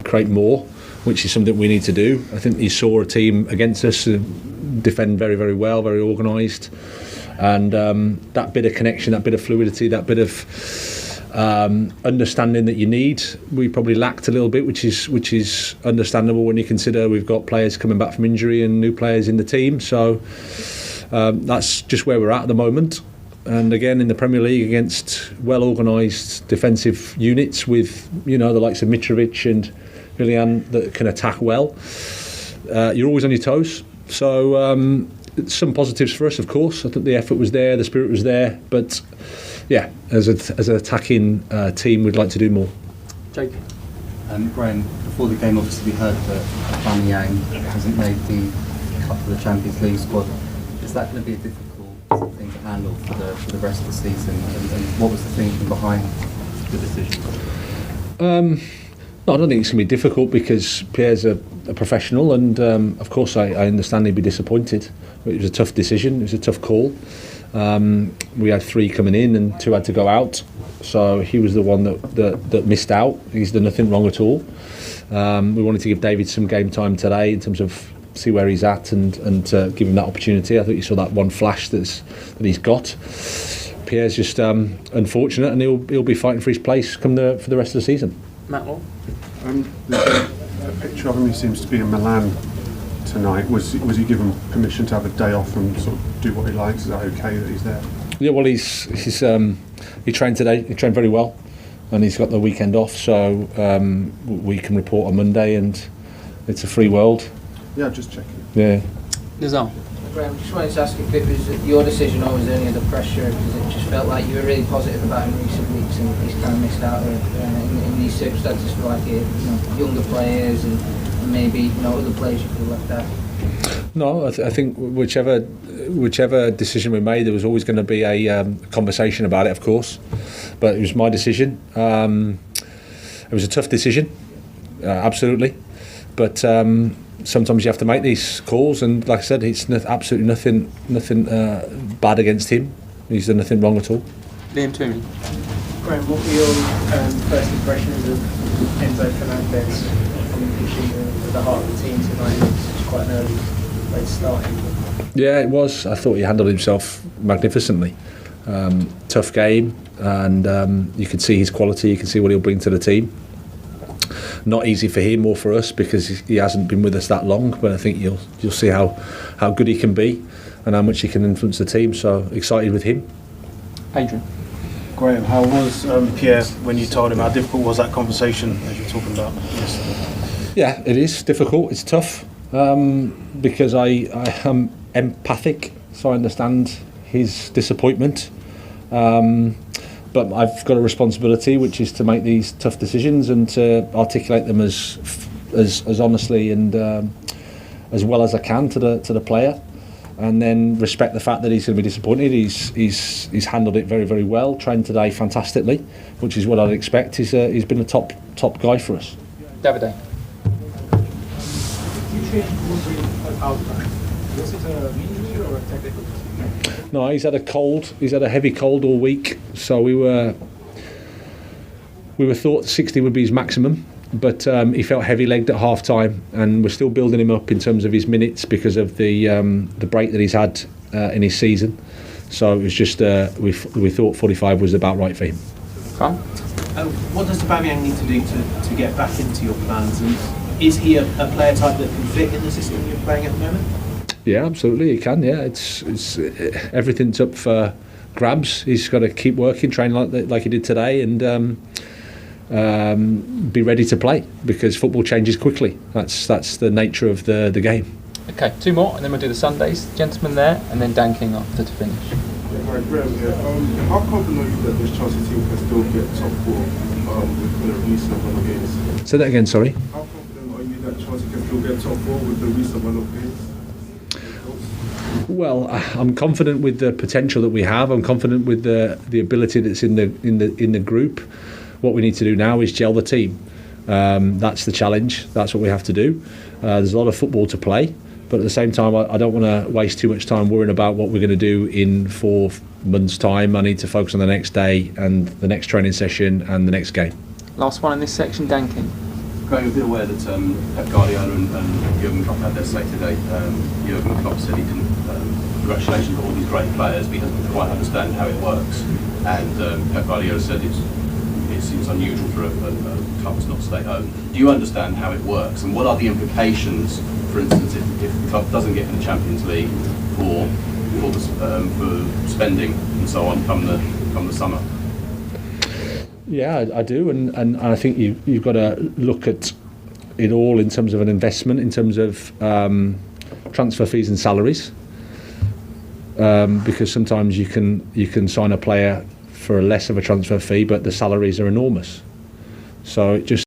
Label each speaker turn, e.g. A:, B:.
A: create more, which is something we need to do. I think he saw a team against us defend very, very well, very organised, and that bit of connection, that bit of fluidity, that bit of understanding that you need, we probably lacked a little bit, which is understandable when you consider we've got players coming back from injury and new players in the team. So that's just where we're at the moment. And again, in the Premier League, against well-organised defensive units with, the likes of Mitrovic and Willian that can attack well, you're always on your toes. So some positives for us, of course. I think the effort was there, the spirit was there, but yeah, as an attacking team, we'd like to do more.
B: Jake?
C: Graham, before the game, obviously we heard that Aubameyang hasn't made the cut for the Champions League squad. Is that going to be a difficult thing to handle for the rest of the season? And what was the thinking behind the decision?
A: No, I don't think it's going to be difficult because Pierre's a professional, and of course I understand he'd be disappointed. It was a tough decision, it was a tough call. We had 3 coming in and 2 had to go out, so he was the one that missed out. He's done nothing wrong at all. We wanted to give David some game time today in terms of see where he's at and give him that opportunity. I think you saw that one flash that he's got. Pierre's just unfortunate, and he'll be fighting for his place for the rest of the season.
B: Matt Law?
D: There's a picture of him. He seems to be in Milan tonight. Was he given permission to have a day off and sort of do what he likes? Is that okay that he's there?
A: Yeah, well, he trained today. He trained very well, and he's got the weekend off, so we can report on Monday, and it's a free world.
D: Yeah, just checking.
A: Yeah.
B: Nizam?
E: Graham, just wanted to ask if it was your decision or was there any other pressure, because it just felt like you were really positive about him in recent weeks and he's kind of missed out in these circumstances for younger players and maybe other players you could have left out.
A: No, I think whichever decision we made, there was always going to be a conversation about it, of course, but it was my decision. It was a tough decision, absolutely, but sometimes you have to make these calls, and like I said, it's absolutely nothing bad against him. He's done nothing wrong at all.
B: Liam Toomey?
F: Graham, what were your first impressions of Enzo Fernandez at the heart of the team tonight? It's quite an early late starting.
A: Yeah, it was. I thought he handled himself magnificently. Tough game, and you can see his quality, you can see what he'll bring to the team. Not easy for him or for us because he hasn't been with us that long, but I think you'll see how good he can be and how much he can influence the team. So excited with him.
B: Adrian?
G: Graham, how was Pierre when you told him? How difficult was that conversation as you were talking about yesterday?
A: Yeah, it is difficult. It's tough because I am empathic, so I understand his disappointment. But I've got a responsibility, which is to make these tough decisions and to articulate them as honestly and as well as I can to the player, and then respect the fact that he's going to be disappointed. He's handled it very, very well. Trained today fantastically, which is what I'd expect. He's been a top guy for us.
B: Davide?
F: Was it a injury or a technical?
A: No, he's had a cold. He's had a heavy cold all week. So we were thought 60 would be his maximum, but he felt heavy-legged at half time, and we're still building him up in terms of his minutes because of the break that he's had in his season. So it was just we thought 45 was about right for him.
B: Fran?
H: What does Aubameyang need to do to get back into your plans, and is he a player type that can fit in the system you're playing at the moment?
A: Yeah, absolutely, he can. Yeah, it's everything's up for grabs. He's got to keep working, train like he did today, and be ready to play because football changes quickly. That's the nature of the game.
B: Okay, 2 more, and then we'll do the Sundays. Gentleman there, and then Dan King after to finish.
D: Right, Graham, how confident are you that this Chelsea team can still get top 4 with the recent run of games?
A: Say that again, sorry.
D: How confident are you that Chelsea can still get top 4 with the recent run of games?
A: Well, I'm confident with the potential that we have. I'm confident with the ability that's in the group. What we need to do now is gel the team. That's the challenge. That's what we have to do. There's a lot of football to play, but at the same time, I don't want to waste too much time worrying about what we're going to do in 4 months' time. I need to focus on the next day and the next training session and the next game.
B: Last one in this section, Dan King.
I: Graham, you'll be aware that Pep Guardiola and Jurgen Klopp had their say today. Jurgen Klopp said he didn't, congratulations on all these great players, but he doesn't quite understand how it works. And Pep Guardiola said it seems unusual for a club that's not state-owned. Do you understand how it works, and what are the implications, for instance, if the club doesn't get in the Champions League for spending and so on come the summer?
A: Yeah, I do, and I think you've got to look at it all in terms of an investment, in terms of transfer fees and salaries, because sometimes you can sign a player for less of a transfer fee, but the salaries are enormous. So it just